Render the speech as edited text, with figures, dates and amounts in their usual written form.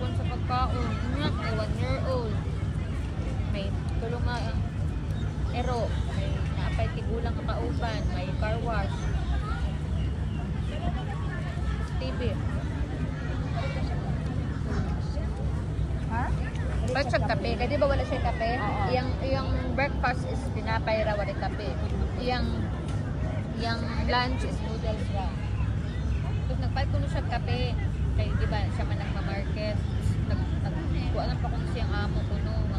hapon sa pagkaon. May 1 year old. May tulong nga ero. May naapay tigulang kakauban. May car wash. TV. Ha? Ba't siya kape? Kaya di ba wala siya kape? Oo. Iyang breakfast is tinapay ra, wala kape. Iyang lunch is noodles ra. Tapos nagpay ko siya kape. Kaya di ba siya man nagma-market. Nagkuha lang pa kung siyang amo ko no.